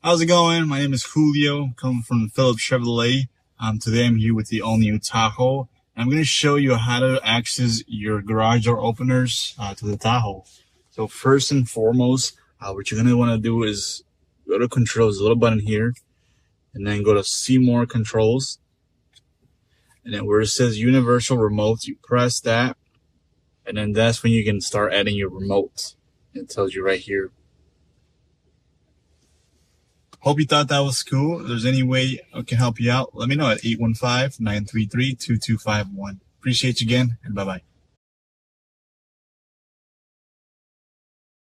How's it going? My name is Julio, coming from Phillips Chevrolet. Today I'm here with the all-new Tahoe. And I'm going to show you how to access your garage door openers to the Tahoe. So first and foremost, what you're going to want to do is go to controls, a little button here, and then go to see more controls. And then where it says universal remote, you press that. And then that's when you can start adding your remotes. It tells you right here. Hope you thought that was cool. If there's any way I can help you out, let me know at 815-933-2251. Appreciate you again, and bye-bye.